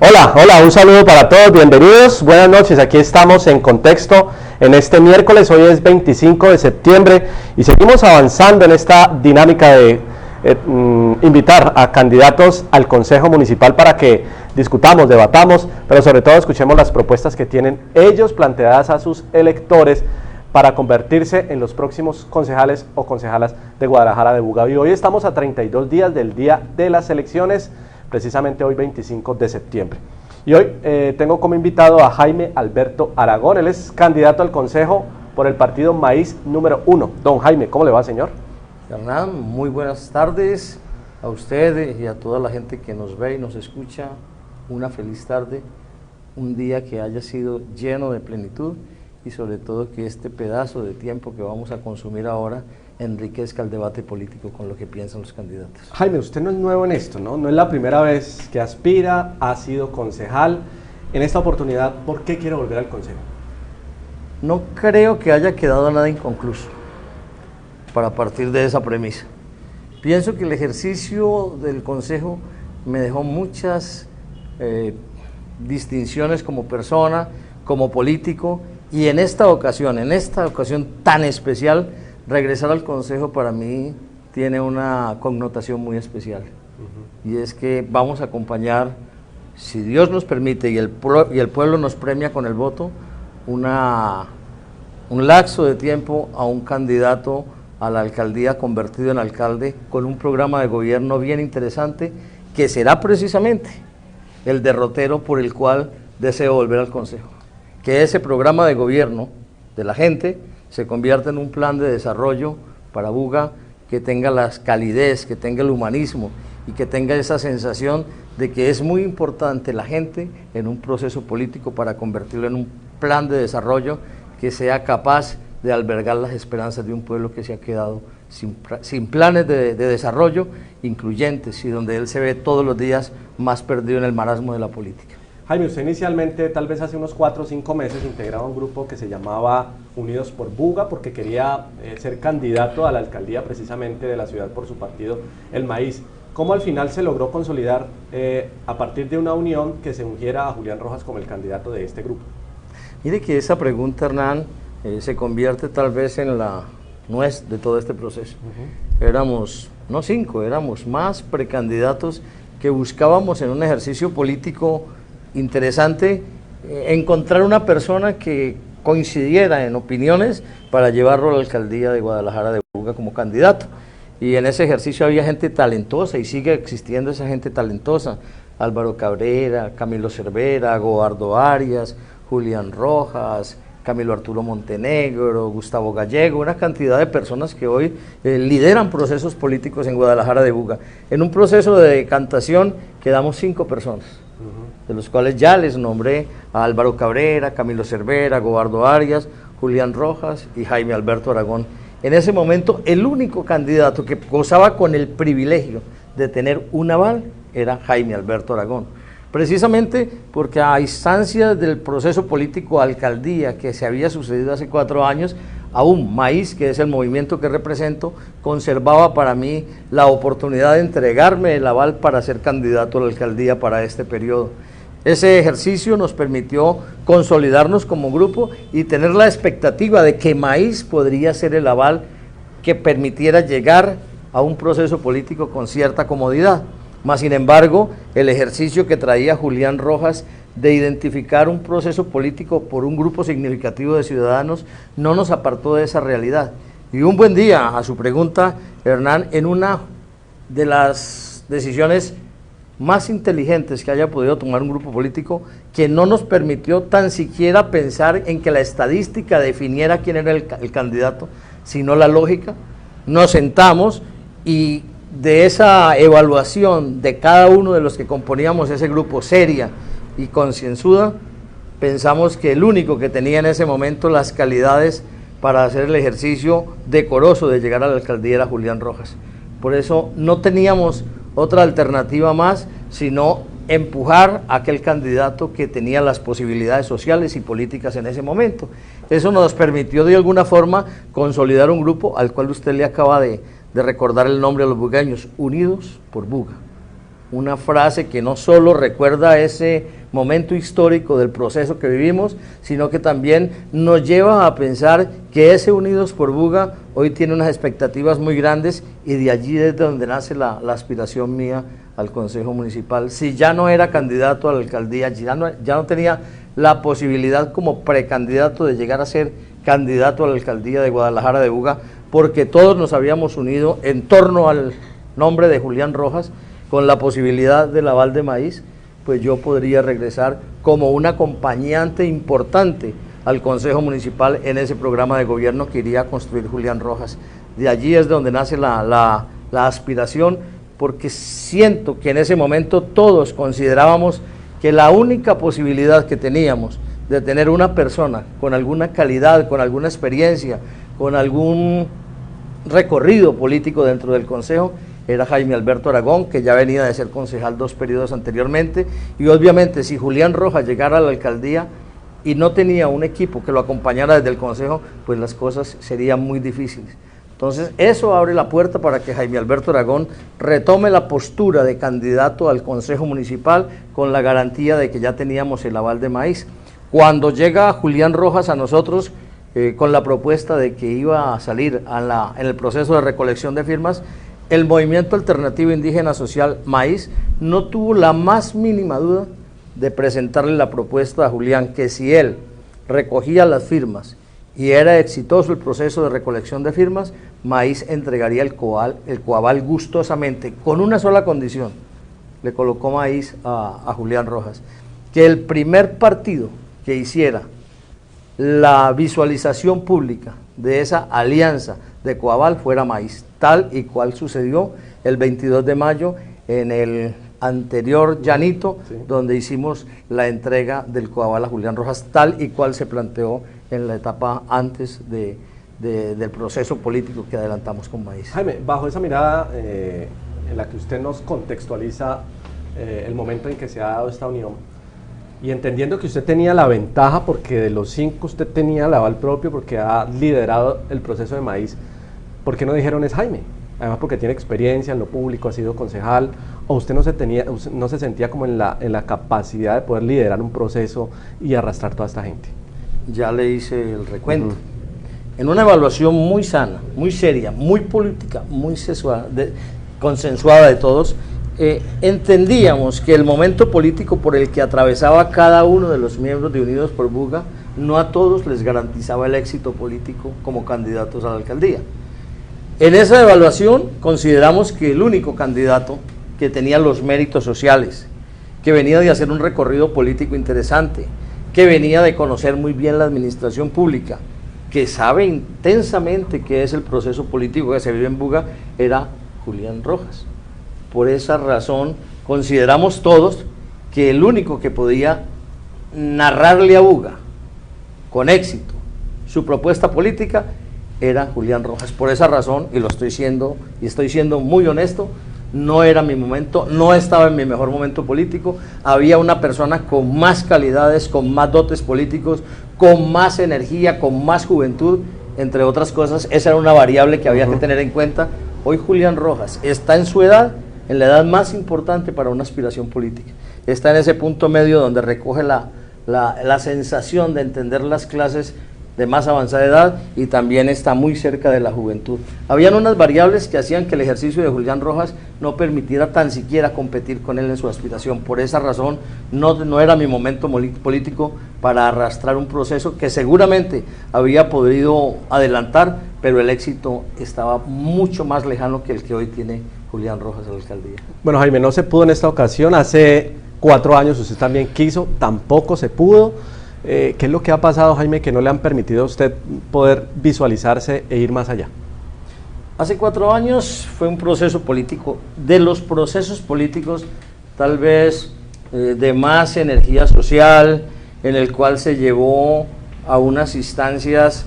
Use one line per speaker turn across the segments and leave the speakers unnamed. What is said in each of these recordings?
Hola, hola, un saludo para todos, bienvenidos, buenas noches, aquí estamos en Contexto en este miércoles, hoy es 25 de septiembre y seguimos avanzando en esta dinámica de invitar a candidatos al Consejo Municipal para que discutamos, debatamos, pero sobre todo escuchemos las propuestas que tienen ellos planteadas a sus electores para convertirse en los próximos concejales o concejalas de Guadalajara de Buga. Y hoy estamos a 32 días del día de las elecciones, precisamente hoy 25 de septiembre. Y hoy tengo como invitado a Jaime Alberto Aragón, él es candidato al Consejo por el partido Maíz número 1. Don Jaime, ¿cómo le va, señor?
Hernán, muy buenas tardes a ustedes y a toda la gente que nos ve y nos escucha. Una feliz tarde, un día que haya sido lleno de plenitud y sobre todo que este pedazo de tiempo que vamos a consumir ahora enriquezca el debate político con lo que piensan los candidatos.
Jaime, usted no es nuevo en esto, ¿no? No es la primera vez que aspira, ha sido concejal. En esta oportunidad, ¿por qué quiere volver al Consejo?
No creo que haya quedado nada inconcluso para partir de esa premisa. Pienso que el ejercicio del Consejo me dejó muchas distinciones como persona, como político, y en esta ocasión tan especial, regresar al Consejo para mí tiene una connotación muy especial. Y es que vamos a acompañar, si Dios nos permite y el pueblo nos premia con el voto, un lapso de tiempo a un candidato a la alcaldía convertido en alcalde con un programa de gobierno bien interesante que será precisamente el derrotero por el cual deseo volver al Consejo. Que ese programa de gobierno de la gente se convierta en un plan de desarrollo para Buga que tenga la calidez, que tenga el humanismo y que tenga esa sensación de que es muy importante la gente en un proceso político para convertirlo en un plan de desarrollo que sea capaz de albergar las esperanzas de un pueblo que se ha quedado sin planes de desarrollo incluyentes y donde él se ve todos los días más perdido en el marasmo de la política.
Jaime, usted inicialmente, tal vez hace unos 4 o 5 meses, integraba un grupo que se llamaba Unidos por Buga porque quería ser candidato a la alcaldía precisamente de la ciudad por su partido, el Maíz. ¿Cómo al final se logró consolidar a partir de una unión que se ungiera a Julián Rojas como el candidato de este grupo?
Mire que esa pregunta, Hernán, se convierte tal vez en la nuez de todo este proceso. Éramos, no 5, éramos más precandidatos que buscábamos en un ejercicio político interesante encontrar una persona que coincidiera en opiniones para llevarlo a la alcaldía de Guadalajara de Buga como candidato. Y en ese ejercicio había gente talentosa y sigue existiendo esa gente talentosa. Álvaro Cabrera, Camilo Cervera, Goardo Arias, Julián Rojas, Camilo Arturo Montenegro, Gustavo Gallego, una cantidad de personas que hoy lideran procesos políticos en Guadalajara de Buga. En un proceso de decantación quedamos 5 personas, de los cuales ya les nombré a Álvaro Cabrera, Camilo Cervera, Goardo Arias, Julián Rojas y Jaime Alberto Aragón. En ese momento el único candidato que gozaba con el privilegio de tener un aval era Jaime Alberto Aragón. Precisamente porque a instancias del proceso político alcaldía que se había sucedido hace 4 años, aún Maíz, que es el movimiento que represento, conservaba para mí la oportunidad de entregarme el aval para ser candidato a la alcaldía para este periodo. Ese ejercicio nos permitió consolidarnos como grupo y tener la expectativa de que Maíz podría ser el aval que permitiera llegar a un proceso político con cierta comodidad. Mas, sin embargo, el ejercicio que traía Julián Rojas de identificar un proceso político por un grupo significativo de ciudadanos no nos apartó de esa realidad. Y un buen día, a su pregunta, Hernán, en una de las decisiones más inteligentes que haya podido tomar un grupo político, que no nos permitió tan siquiera pensar en que la estadística definiera quién era el candidato, sino la lógica, nos sentamos y de esa evaluación de cada uno de los que componíamos ese grupo seria y concienzuda, pensamos que el único que tenía en ese momento las calidades para hacer el ejercicio decoroso de llegar a la alcaldía era Julián Rojas. Por eso no teníamos otra alternativa más, sino empujar a aquel candidato que tenía las posibilidades sociales y políticas en ese momento. Eso nos permitió de alguna forma consolidar un grupo al cual usted le acaba de recordar el nombre a los bugueños, Unidos por Buga. una frase que no solo recuerda ese momento histórico del proceso que vivimos, sino que también nos lleva a pensar que ese Unidos por Buga hoy tiene unas expectativas muy grandes, y de allí es donde nace la aspiración mía al Consejo Municipal. Si ya no era candidato a la alcaldía, ya no tenía la posibilidad como precandidato de llegar a ser candidato a la alcaldía de Guadalajara de Buga, porque todos nos habíamos unido en torno al nombre de Julián Rojas, con la posibilidad del aval de Maíz, pues yo podría regresar como un acompañante importante al Consejo Municipal en ese programa de gobierno que iría a construir Julián Rojas. De allí es donde nace la aspiración, porque siento que en ese momento todos considerábamos que la única posibilidad que teníamos de tener una persona con alguna calidad, con alguna experiencia, con algún recorrido político dentro del Consejo, era Jaime Alberto Aragón, que ya venía de ser concejal 2 periodos anteriormente, y obviamente si Julián Rojas llegara a la alcaldía y no tenía un equipo que lo acompañara desde el Consejo, pues las cosas serían muy difíciles. Entonces eso abre la puerta para que Jaime Alberto Aragón retome la postura de candidato al Consejo Municipal, con la garantía de que ya teníamos el aval de Maíz. Cuando llega Julián Rojas a nosotros, con la propuesta de que iba a salir en el proceso de recolección de firmas, el Movimiento Alternativo Indígena Social Maíz no tuvo la más mínima duda de presentarle la propuesta a Julián, que si él recogía las firmas y era exitoso el proceso de recolección de firmas, Maíz entregaría el coaval gustosamente, con una sola condición. Le colocó Maíz a Julián Rojas: que el primer partido que hiciera la visualización pública de esa alianza de coaval fuera Maíz, tal y cual sucedió el 22 de mayo en el anterior llanito, sí, donde hicimos la entrega del coaval a Julián Rojas, tal y cual se planteó en la etapa antes del proceso político que adelantamos con Maíz.
Jaime, bajo esa mirada en la que usted nos contextualiza el momento en que se ha dado esta unión, y entendiendo que usted tenía la ventaja porque de los 5 usted tenía el aval propio, porque ha liderado el proceso de Maíz, ¿por qué no dijeron es Jaime? Además porque tiene experiencia en lo público, ha sido concejal, o usted no se sentía como en la capacidad de poder liderar un proceso y arrastrar toda esta gente.
Ya le hice el recuento. En una evaluación muy sana, muy seria, muy política, muy consensuada de todos, entendíamos que el momento político por el que atravesaba cada uno de los miembros de Unidos por Buga, no a todos les garantizaba el éxito político como candidatos a la alcaldía. En esa evaluación consideramos que el único candidato que tenía los méritos sociales, que venía de hacer un recorrido político interesante, que venía de conocer muy bien la administración pública, que sabe intensamente qué es el proceso político que se vive en Buga, era Julián Rojas. Por esa razón consideramos todos que el único que podía narrarle a Buga con éxito su propuesta política era Julián Rojas. Por esa razón, y estoy siendo muy honesto, no era mi momento, no estaba en mi mejor momento político. Había una persona con más calidades, con más dotes políticos, con más energía, con más juventud, entre otras cosas. Esa era una variable que había que tener en cuenta. Hoy Julián Rojas está en su edad, en la edad más importante para una aspiración política. Está en ese punto medio donde recoge la sensación de entender las clases de más avanzada edad, y también está muy cerca de la juventud. Habían unas variables que hacían que el ejercicio de Julián Rojas no permitiera tan siquiera competir con él en su aspiración. Por esa razón no era mi momento político para arrastrar un proceso que seguramente había podido adelantar, pero el éxito estaba mucho más lejano que el que hoy tiene Julián Rojas a la alcaldía.
Bueno, Jaime, no se pudo en esta ocasión. Hace 4 años usted también quiso, tampoco se pudo. ¿Qué es lo que ha pasado, Jaime, que no le han permitido a usted poder visualizarse e ir más allá?
Hace 4 años fue un proceso político, de los procesos políticos tal vez de más energía social, en el cual se llevó a unas instancias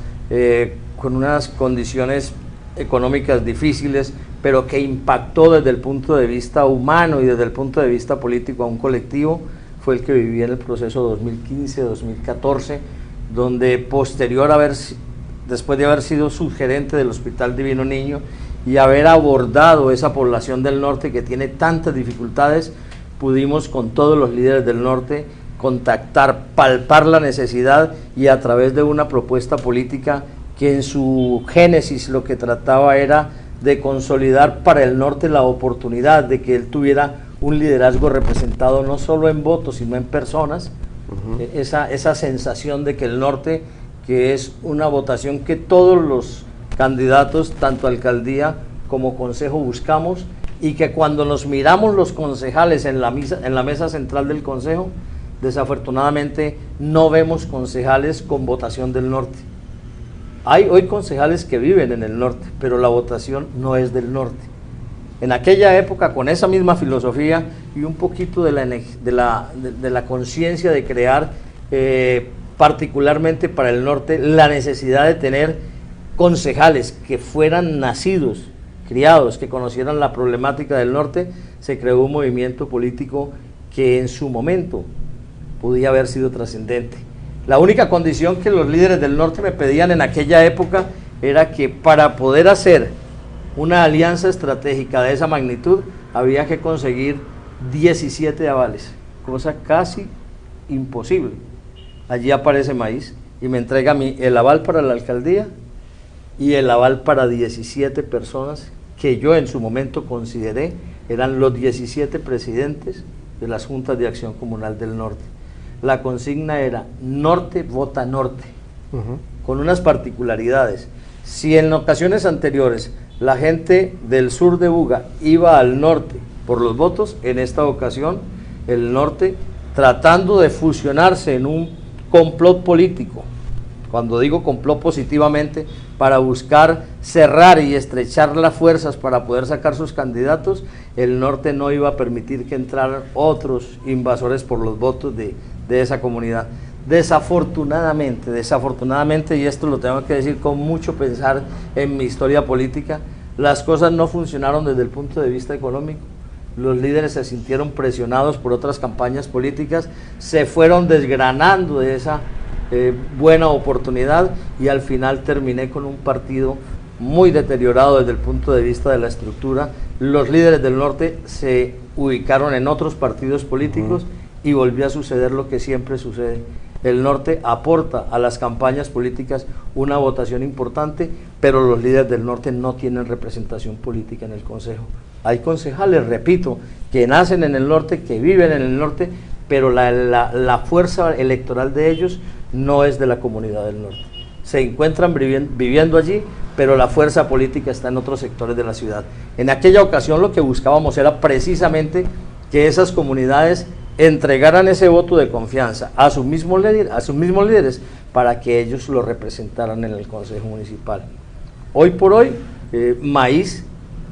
con unas condiciones económicas difíciles, pero que impactó desde el punto de vista humano y desde el punto de vista político a un colectivo. Fue el que viví en el proceso 2015-2014, donde después de haber sido subgerente del Hospital Divino Niño y haber abordado esa población del norte que tiene tantas dificultades, pudimos con todos los líderes del norte contactar, palpar la necesidad y a través de una propuesta política que en su génesis lo que trataba era de consolidar para el norte la oportunidad de que él tuviera un liderazgo representado no solo en votos sino en personas, esa sensación de que el norte, que es una votación que todos los candidatos, tanto alcaldía como consejo, buscamos, y que cuando nos miramos los concejales en la mesa central del consejo, desafortunadamente no vemos concejales con votación del norte. Hay hoy concejales que viven en el norte, pero la votación no es del norte. En aquella época, con esa misma filosofía y un poquito de la conciencia de crear, particularmente para el norte, la necesidad de tener concejales que fueran nacidos, criados, que conocieran la problemática del norte, se creó un movimiento político que en su momento podía haber sido trascendente. La única condición que los líderes del norte me pedían en aquella época era que para poder hacer una alianza estratégica de esa magnitud había que conseguir 17 avales, cosa casi imposible. Allí aparece Maíz y me entrega a mí el aval para la alcaldía y el aval para 17 personas que yo en su momento consideré eran los 17 presidentes de las juntas de acción comunal del norte. La consigna era norte vota norte, con unas particularidades. Si en ocasiones anteriores la gente del sur de Buga iba al norte por los votos, en esta ocasión el norte, tratando de fusionarse en un complot político, cuando digo complot positivamente, para buscar cerrar y estrechar las fuerzas para poder sacar sus candidatos, el norte no iba a permitir que entraran otros invasores por los votos de esa comunidad. Desafortunadamente, y esto lo tengo que decir con mucho pensar en mi historia política, las cosas no funcionaron desde el punto de vista económico. Los líderes se sintieron presionados por otras campañas políticas, se fueron desgranando de esa buena oportunidad y al final terminé con un partido muy deteriorado desde el punto de vista de la estructura. Los líderes del norte se ubicaron en otros partidos políticos y volvió a suceder lo que siempre sucede. El norte aporta a las campañas políticas una votación importante, pero los líderes del norte no tienen representación política en el consejo. Hay concejales, repito, que nacen en el norte, que viven en el norte, pero la fuerza electoral de ellos no es de la comunidad del norte. Se encuentran viviendo allí, pero la fuerza política está en otros sectores de la ciudad. En aquella ocasión lo que buscábamos era precisamente que esas comunidades entregaran ese voto de confianza a sus mismos líderes para que ellos lo representaran en el Consejo Municipal. Hoy por hoy, Maíz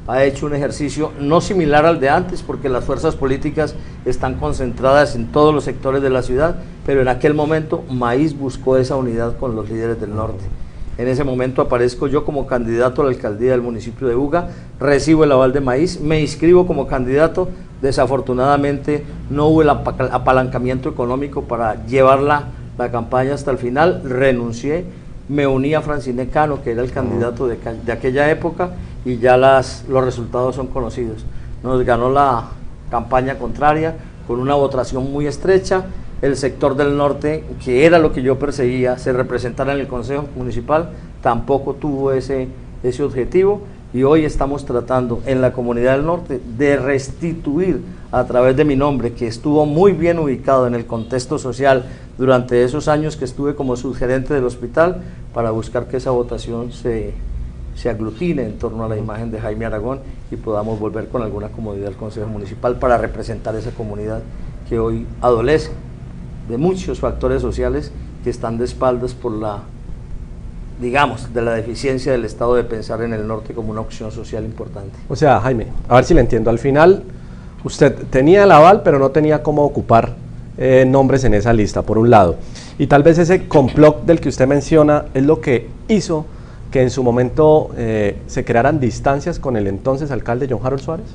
ha hecho un ejercicio no similar al de antes, porque las fuerzas políticas están concentradas en todos los sectores de la ciudad, pero en aquel momento Maíz buscó esa unidad con los líderes del norte. En ese momento aparezco yo como candidato a la alcaldía del municipio de Buga, recibo el aval de Maíz, me inscribo como candidato. Desafortunadamente no hubo el apalancamiento económico para llevar la campaña hasta el final, renuncié, me uní a Francine Cano, que era el candidato de aquella época, y ya los resultados son conocidos. Nos ganó la campaña contraria con una votación muy estrecha. El sector del norte, que era lo que yo perseguía, se representara en el Consejo Municipal, tampoco tuvo ese objetivo, y hoy estamos tratando en la comunidad del norte de restituir a través de mi nombre, que estuvo muy bien ubicado en el contexto social durante esos años que estuve como subgerente del hospital, para buscar que esa votación se aglutine en torno a la imagen de Jaime Aragón y podamos volver con alguna comodidad al Consejo Municipal para representar esa comunidad que hoy adolece de muchos factores sociales que están de espaldas por de la deficiencia del Estado de pensar en el norte como una opción social importante.
O sea, Jaime, a ver si le entiendo, al final usted tenía el aval, pero no tenía cómo ocupar nombres en esa lista, por un lado, y tal vez ese complot del que usted menciona es lo que hizo que en su momento se crearan distancias con el entonces alcalde John Harold Suárez.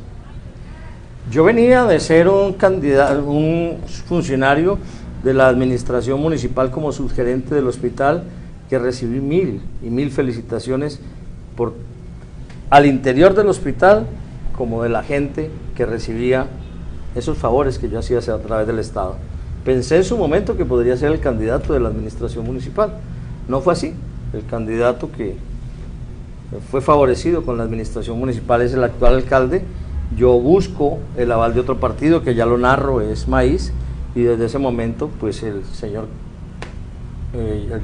Yo venía de ser un funcionario de la administración municipal como subgerente del hospital, que recibí 1000 felicitaciones por al interior del hospital como de la gente que recibía esos favores que yo hacía a través del Estado. Pensé en su momento que podría ser el candidato de la administración municipal. No fue así. El candidato que fue favorecido con la administración municipal es el actual alcalde. Yo busco el aval de otro partido, que ya lo narro, es Maíz, y desde ese momento pues el señor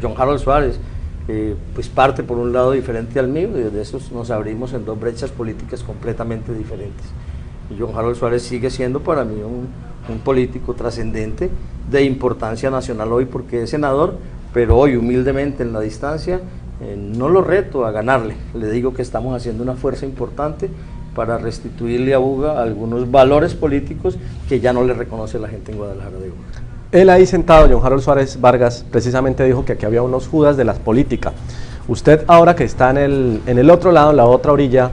John Harold Suárez pues parte por un lado diferente al mío, y desde eso nos abrimos en dos brechas políticas completamente diferentes. Y John Harold Suárez sigue siendo para mí un político trascendente, de importancia nacional hoy porque es senador, pero hoy humildemente en la distancia no lo reto a ganarle, le digo que estamos haciendo una fuerza importante para restituirle a Buga algunos valores políticos que ya no le reconoce la gente en Guadalajara de Buga.
Él ahí sentado, John Harold Suárez Vargas, precisamente dijo que aquí había unos Judas de la política. Usted ahora que está en el otro lado, en la otra orilla,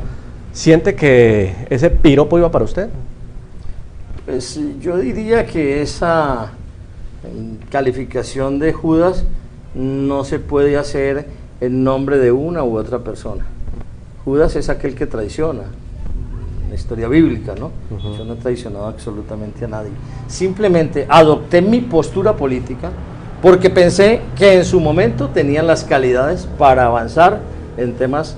¿siente que ese piropo iba para usted?
Pues yo diría que esa calificación de Judas no se puede hacer en nombre de una u otra persona. Judas es aquel que traiciona, la historia bíblica, ¿no? Yo no he traicionado absolutamente a nadie. Simplemente adopté mi postura política porque pensé que en su momento tenían las calidades para avanzar en temas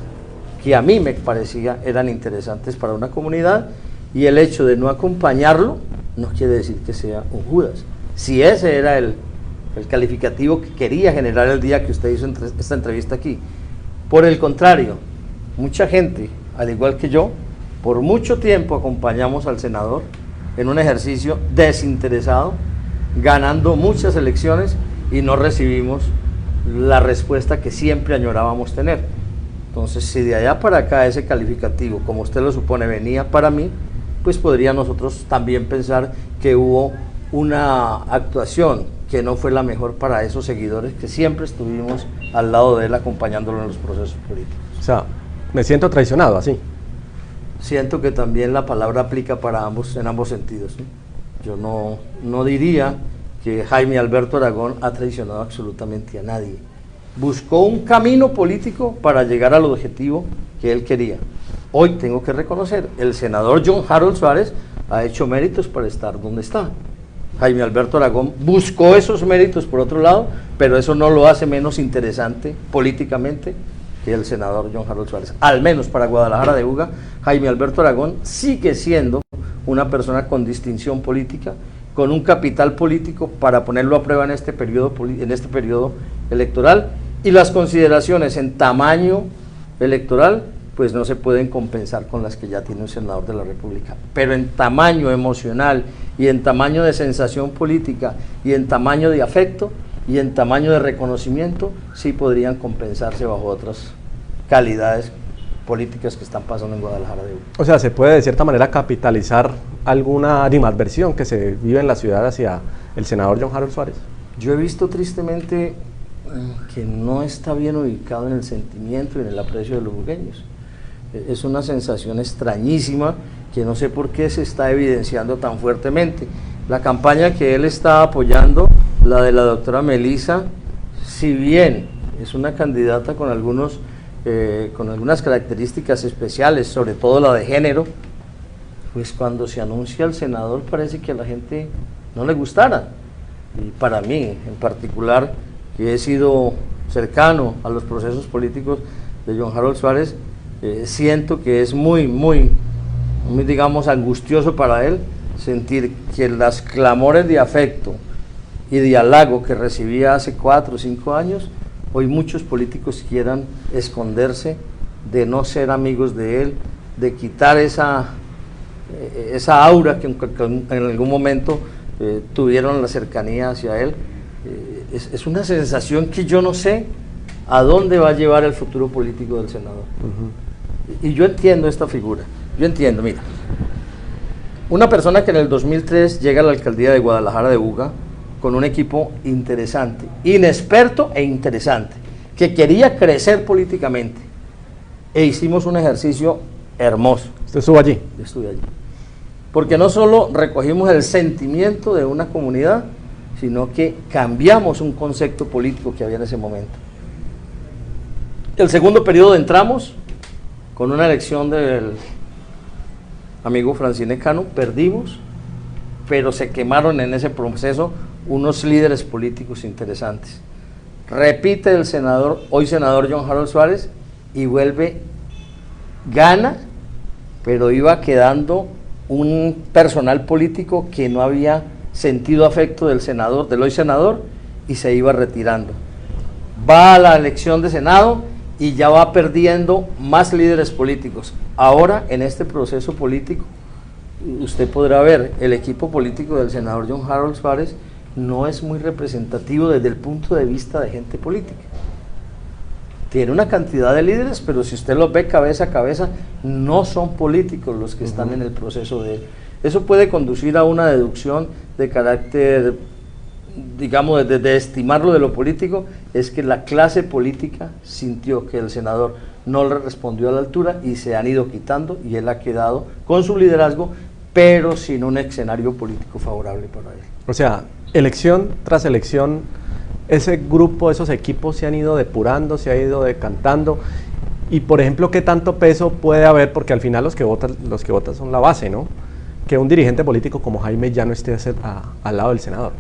que a mí me parecía eran interesantes para una comunidad, y el hecho de no acompañarlo no quiere decir que sea un Judas. Si ese era el calificativo que quería generar el día que usted hizo esta entrevista aquí. Por el contrario, mucha gente, al igual que yo, por mucho tiempo acompañamos al senador en un ejercicio desinteresado, ganando muchas elecciones y no recibimos la respuesta que siempre añorábamos tener. Entonces, si de allá para acá ese calificativo, como usted lo supone, venía para mí, pues podría nosotros también pensar que hubo una actuación que no fue la mejor para esos seguidores que siempre estuvimos al lado de él acompañándolo en los procesos políticos.
O sea, me siento traicionado, así.
Siento que también la palabra aplica para ambos, en ambos sentidos, ¿sí? Yo no diría que Jaime Alberto Aragón ha traicionado absolutamente a nadie. Buscó un camino político para llegar al objetivo que él quería. Hoy tengo que reconocer, el senador John Harold Suárez ha hecho méritos para estar donde está. Jaime Alberto Aragón buscó esos méritos por otro lado, pero eso no lo hace menos interesante políticamente que el senador John Harold Suárez. Al menos para Guadalajara de Buga, Jaime Alberto Aragón sigue siendo una persona con distinción política, con un capital político para ponerlo a prueba en este periodo electoral, y las consideraciones en tamaño electoral pues no se pueden compensar con las que ya tiene un senador de la República, pero en tamaño emocional y en tamaño de sensación política y en tamaño de afecto y en tamaño de reconocimiento sí podrían compensarse bajo otras calidades políticas que están pasando en Guadalajara de Buga.
O sea, ¿se puede de cierta manera capitalizar alguna animadversión que se vive en la ciudad hacia el senador John Harold Suárez?
Yo he visto tristemente que no está bien ubicado en el sentimiento y en el aprecio de los bugueños. Es una sensación extrañísima que no sé por qué se está evidenciando tan fuertemente. La campaña que él está apoyando, la de la doctora Melisa, si bien es una candidata con algunas características especiales, sobre todo la de género, pues cuando se anuncia al senador parece que a la gente no le gustara. Y para mí, en particular, que he sido cercano a los procesos políticos de John Harold Suárez, siento que es muy, digamos, angustioso para él sentir que las clamores de afecto y de halago que recibía hace 4 o 5 años, hoy muchos políticos quieran esconderse, de no ser amigos de él, de quitar esa aura que en algún momento tuvieron la cercanía hacia él. Es una sensación que yo no sé a dónde va a llevar el futuro político del senador. Y yo entiendo esta figura, mira, una persona que en el 2003 llega a la alcaldía de Guadalajara de Buga con un equipo interesante, inexperto e interesante, que quería crecer políticamente, e hicimos un ejercicio hermoso.
¿Usted estuvo allí?
Yo estuve allí, porque no solo recogimos el sentimiento de una comunidad, sino que cambiamos un concepto político que había en ese momento. El segundo periodo entramos con una elección del amigo Francine Cano, perdimos, pero se quemaron en ese proceso unos líderes políticos interesantes. Repite el senador, hoy senador John Harold Suárez, y vuelve, gana, pero iba quedando un personal político que no había sentido afecto del senador, del hoy senador, y se iba retirando. Va a la elección de Senado y ya va perdiendo más líderes políticos. Ahora, en este proceso político, usted podrá ver, el equipo político del senador John Harold Suárez no es muy representativo desde el punto de vista de gente política. Tiene una cantidad de líderes, pero si usted los ve cabeza a cabeza, no son políticos los que están en el proceso de él. Eso puede conducir a una deducción de carácter, digamos, de estimarlo de lo político, es que la clase política sintió que el senador no le respondió a la altura y se han ido quitando y él ha quedado con su liderazgo, pero sin un escenario político favorable para él.
O sea, elección tras elección, ese grupo, esos equipos se han ido depurando, se ha ido decantando. Y por ejemplo, ¿qué tanto peso puede haber? Porque al final los que votan son la base, ¿no? Que un dirigente político como Jaime ya no esté al lado del senador.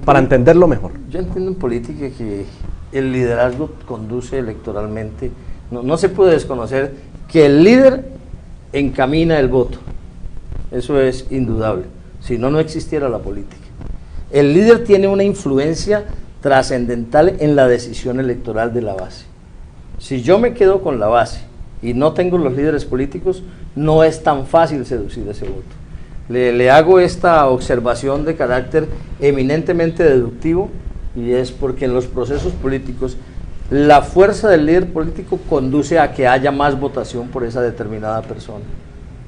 Para entenderlo mejor.
Yo entiendo en política que el liderazgo conduce electoralmente. No se puede desconocer que el líder encamina el voto. Eso es indudable. Si no, no existiera la política. El líder tiene una influencia trascendental en la decisión electoral de la base. Si yo me quedo con la base y no tengo los líderes políticos, no es tan fácil seducir ese voto. Le hago esta observación de carácter eminentemente deductivo, y es porque en los procesos políticos la fuerza del líder político conduce a que haya más votación por esa determinada persona.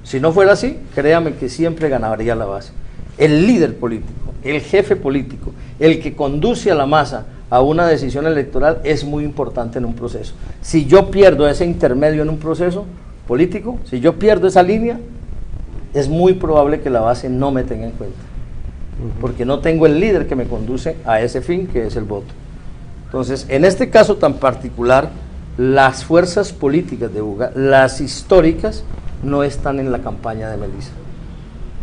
Si no fuera así, créame que siempre ganaría la base. El líder político, el jefe político, el que conduce a la masa a una decisión electoral es muy importante en un proceso. Si yo pierdo ese intermedio en un proceso político, si yo pierdo esa línea, es muy probable que la base no me tenga en cuenta, porque no tengo el líder que me conduce a ese fin, que es el voto. Entonces, en este caso tan particular, las fuerzas políticas de UGA, las históricas, no están en la campaña de Melissa,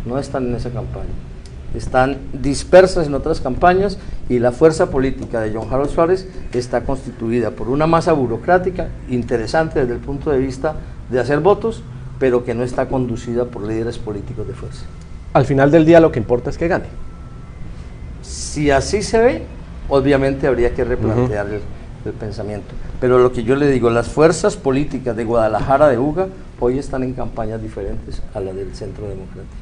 no están en esa campaña, están dispersas en otras campañas, y la fuerza política de John Harold Suárez está constituida por una masa burocrática interesante desde el punto de vista de hacer votos, pero que no está conducida por líderes políticos de fuerza.
Al final del día lo que importa es que gane.
Si así se ve, obviamente habría que replantear el pensamiento. Pero lo que yo le digo, las fuerzas políticas de Guadalajara, de UGA, hoy están en campañas diferentes a la del Centro Democrático.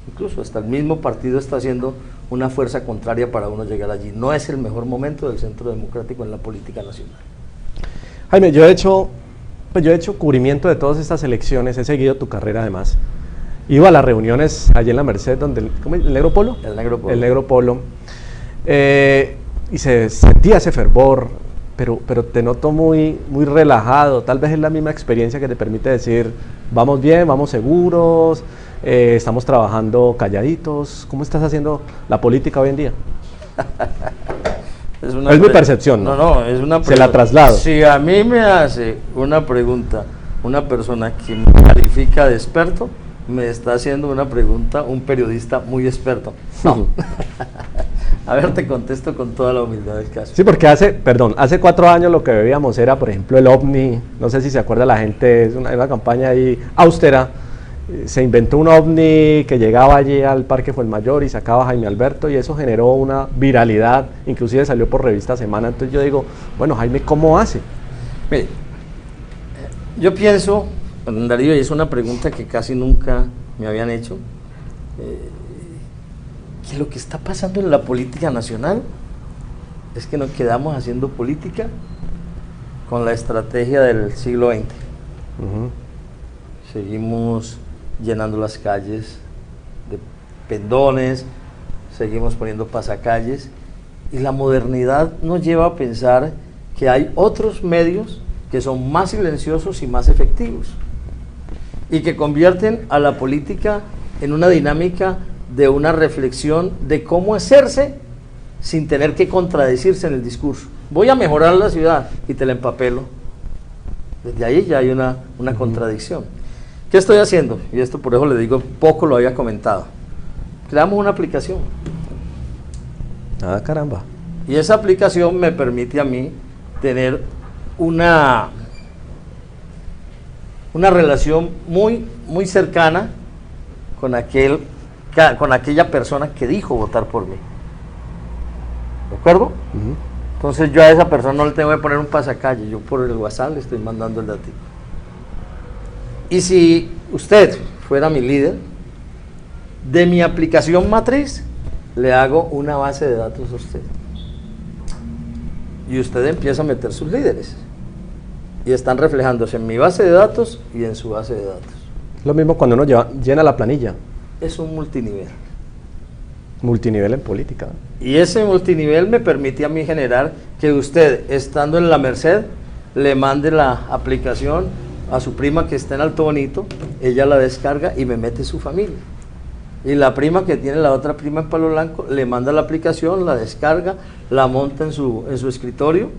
Incluso hasta el mismo partido está haciendo una fuerza contraria para uno llegar allí. No es el mejor momento del Centro Democrático en la política nacional.
Jaime, yo he hecho cubrimiento de todas estas elecciones, he seguido tu carrera además. Iba a las reuniones allí en la Merced, donde ¿el Negro Polo?
El Negro Polo.
El Negro Polo. Y se sentía ese fervor, pero te noto muy relajado. Tal vez es la misma experiencia que te permite decir, vamos bien, vamos seguros, estamos trabajando calladitos. ¿Cómo estás haciendo la política hoy en día? Es mi percepción, ¿no?
No, es una pregunta.
Se la traslado.
Si a mí me hace una pregunta una persona que me califica de experto, me está haciendo una pregunta un periodista muy experto. No. A ver, te contesto con toda la humildad del caso.
Sí, porque hace 4 años lo que veíamos era, por ejemplo, el OVNI. No sé si se acuerda la gente, es una campaña ahí austera. Se inventó un OVNI que llegaba allí al Parque Fuenmayor y sacaba a Jaime Alberto, y eso generó una viralidad, inclusive salió por Revista Semana. Entonces yo digo, bueno, Jaime, ¿cómo hace?
Mire, yo pienso, Darío, y es una pregunta que casi nunca me habían hecho, que lo que está pasando en la política nacional es que nos quedamos haciendo política con la estrategia del siglo XX. Seguimos llenando las calles de pendones, seguimos poniendo pasacalles, y la modernidad nos lleva a pensar que hay otros medios que son más silenciosos y más efectivos, y que convierten a la política en una dinámica de una reflexión de cómo hacerse sin tener que contradecirse en el discurso. Voy a mejorar la ciudad y te la empapelo. Desde ahí ya hay una contradicción. ¿Qué estoy haciendo? Y esto por eso le digo, poco lo había comentado. Creamos una aplicación.
Ah, caramba.
Y esa aplicación me permite a mí tener una relación muy, muy cercana con aquella persona que dijo votar por mí. ¿De acuerdo? Entonces yo a esa persona no le tengo que poner un pasacalle, yo por el WhatsApp le estoy mandando el datico. Y si usted fuera mi líder, de mi aplicación matriz, le hago una base de datos a usted. Y usted empieza a meter sus líderes. Y están reflejándose en mi base de datos y en su base de datos.
Lo mismo cuando uno llena la planilla.
Es un multinivel.
Multinivel en política.
Y ese multinivel me permite a mí generar que usted, estando en la Merced, le mande la aplicación a su prima que está en Alto Bonito, ella la descarga y me mete su familia. Y la prima que tiene la otra prima en Palo Blanco, le manda la aplicación, la descarga, la monta en su escritorio,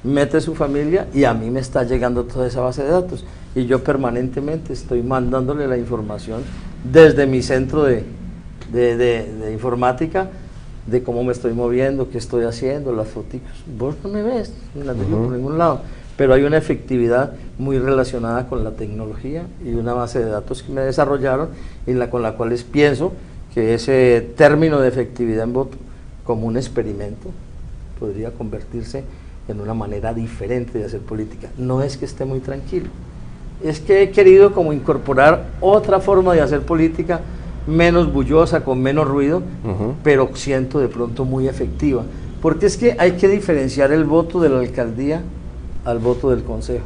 mete su familia y a mí me está llegando toda esa base de datos. Y yo permanentemente estoy mandándole la información desde mi centro de informática, de cómo me estoy moviendo, qué estoy haciendo, las fotos. Vos no me ves, no las digo por ningún lado, pero hay una efectividad muy relacionada con la tecnología y una base de datos que me desarrollaron y con la cual pienso que ese término de efectividad en voto, como un experimento, podría convertirse en una manera diferente de hacer política. No es que esté muy tranquilo, es que he querido como incorporar otra forma de hacer política, menos bullosa, con menos ruido, pero siento de pronto muy efectiva, porque es que hay que diferenciar el voto de la alcaldía al voto del consejo.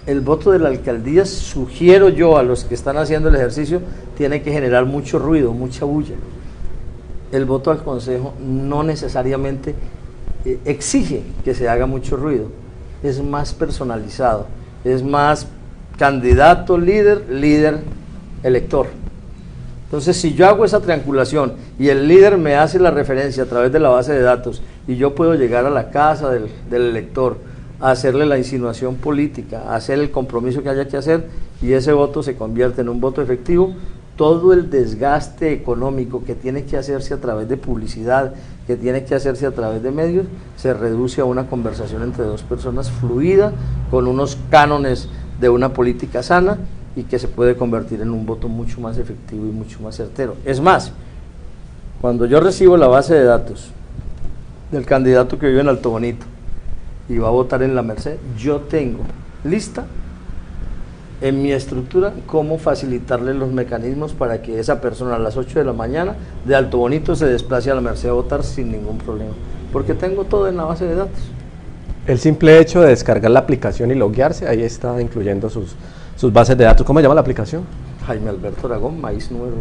El voto de la alcaldía, sugiero yo a los que están haciendo el ejercicio, tiene que generar mucho ruido, mucha bulla. El voto al consejo no necesariamente exige que se haga mucho ruido, es más personalizado, es más candidato, líder, elector. Entonces, si yo hago esa triangulación y el líder me hace la referencia a través de la base de datos y yo puedo llegar a la casa del elector, a hacerle la insinuación política, a hacer el compromiso que haya que hacer y ese voto se convierte en un voto efectivo, todo el desgaste económico que tiene que hacerse a través de publicidad, que tiene que hacerse a través de medios, se reduce a una conversación entre dos personas fluida, con unos cánones de una política sana y que se puede convertir en un voto mucho más efectivo y mucho más certero. Es más, cuando yo recibo la base de datos del candidato que vive en Alto Bonito y va a votar en la Merced, yo tengo lista en mi estructura cómo facilitarle los mecanismos para que esa persona a las 8 de la mañana de Alto Bonito se desplace a la Merced a votar sin ningún problema, porque tengo todo en la base de datos.
El simple hecho de descargar la aplicación y loguearse, ahí está incluyendo sus bases de datos. ¿Cómo se llama la aplicación?
Jaime Alberto Aragón, Maíz número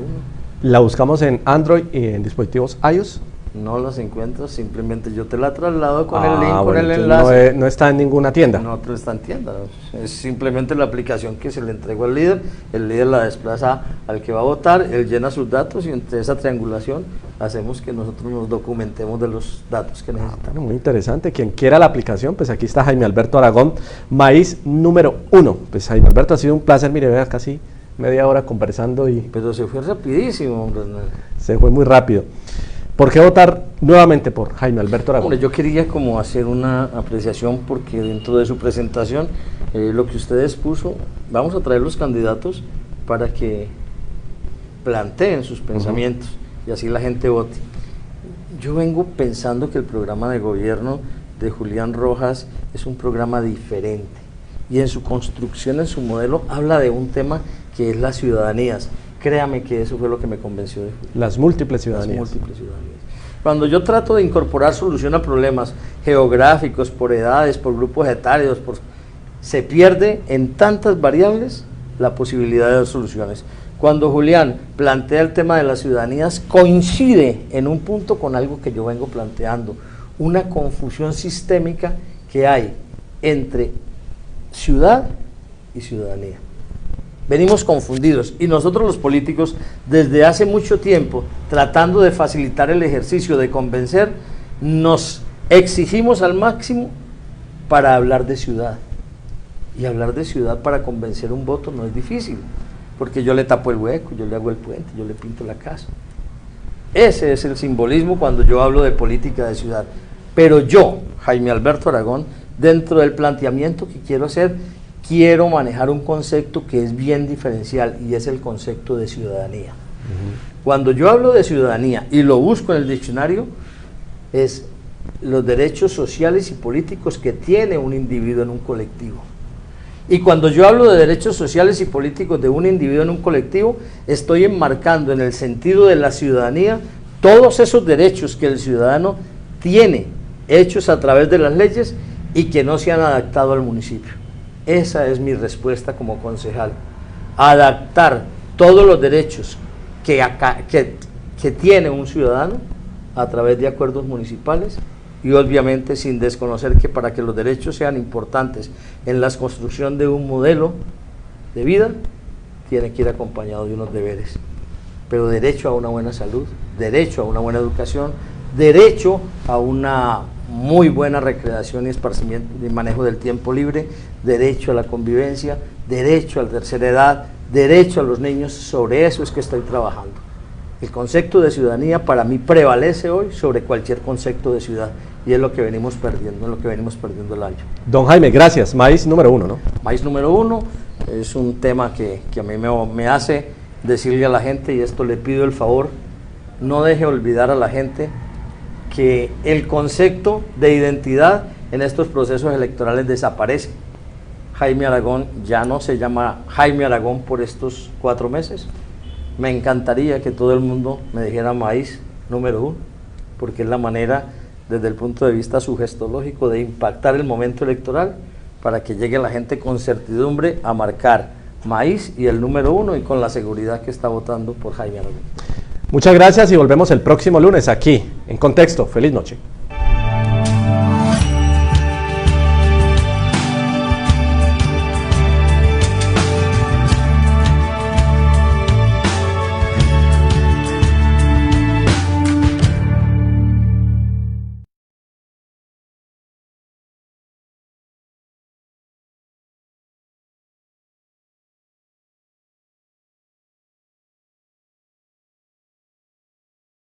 1.
La buscamos en Android y en dispositivos iOS.
No las encuentras, simplemente yo te la traslado con el link, con el enlace.
No está en ninguna tienda.
No está en tienda, es simplemente la aplicación que se le entregó al líder, el líder la desplaza al que va a votar, él llena sus datos y entre esa triangulación hacemos que nosotros nos documentemos de los datos que necesitamos.
Bueno, muy interesante, quien quiera la aplicación, pues aquí está Jaime Alberto Aragón, Maíz número 1. Pues Jaime Alberto, ha sido un placer, mire, vea, casi media hora conversando y...
Pero se fue rapidísimo, hombre.
Se fue muy rápido. ¿Por qué votar nuevamente por Jaime Alberto Aragón?
Hombre, yo quería como hacer una apreciación porque dentro de su presentación, lo que usted expuso, vamos a traer los candidatos para que planteen sus pensamientos y así la gente vote. Yo vengo pensando que el programa de gobierno de Julián Rojas es un programa diferente y en su construcción, en su modelo, habla de un tema que es las ciudadanías. Créame que eso fue lo que me convenció de Julián.
Las múltiples ciudadanías.
Las múltiples ciudadanías. Cuando yo trato de incorporar solución a problemas geográficos, por edades, por grupos etarios, se pierde en tantas variables la posibilidad de dar soluciones. Cuando Julián plantea el tema de las ciudadanías, coincide en un punto con algo que yo vengo planteando, una confusión sistémica que hay entre ciudad y ciudadanía. Venimos confundidos y nosotros los políticos desde hace mucho tiempo, tratando de facilitar el ejercicio de convencer, nos exigimos al máximo para hablar de ciudad. Y hablar de ciudad para convencer un voto no es difícil, porque yo le tapo el hueco, yo le hago el puente, yo le pinto la casa. Ese es el simbolismo cuando yo hablo de política de ciudad. Pero yo, Jaime Alberto Aragón, dentro del planteamiento que quiero hacer, quiero manejar un concepto que es bien diferencial, y es el concepto de ciudadanía. Cuando yo hablo de ciudadanía y lo busco en el diccionario, es los derechos sociales y políticos que tiene un individuo en un colectivo. Y cuando yo hablo de derechos sociales y políticos de un individuo en un colectivo, estoy enmarcando en el sentido de la ciudadanía todos esos derechos que el ciudadano tiene, hechos a través de las leyes y que no se han adaptado al municipio. Esa es mi respuesta como concejal. Adaptar todos los derechos que tiene un ciudadano a través de acuerdos municipales, y obviamente sin desconocer que para que los derechos sean importantes en la construcción de un modelo de vida, tiene que ir acompañado de unos deberes. Pero derecho a una buena salud, derecho a una buena educación, derecho a una muy buena recreación y esparcimiento y manejo del tiempo libre, derecho a la convivencia, derecho a la tercera edad, derecho a los niños. Sobre eso es que estoy trabajando. El concepto de ciudadanía para mí prevalece hoy sobre cualquier concepto de ciudad, y es lo que venimos perdiendo, el año.
Don Jaime, gracias. Maíz número 1, ¿no?
Maíz número 1 es un tema que a mí me hace decirle a la gente, y esto le pido el favor, no deje olvidar a la gente que el concepto de identidad en estos procesos electorales desaparece. Jaime Aragón ya no se llama Jaime Aragón por estos 4 meses. Me encantaría que todo el mundo me dijera Maíz número 1, porque es la manera, desde el punto de vista sugestológico, de impactar el momento electoral para que llegue la gente con certidumbre a marcar Maíz y el número 1, y con la seguridad que está votando por Jaime Aragón.
Muchas gracias y volvemos el próximo lunes aquí en Contexto. Feliz noche.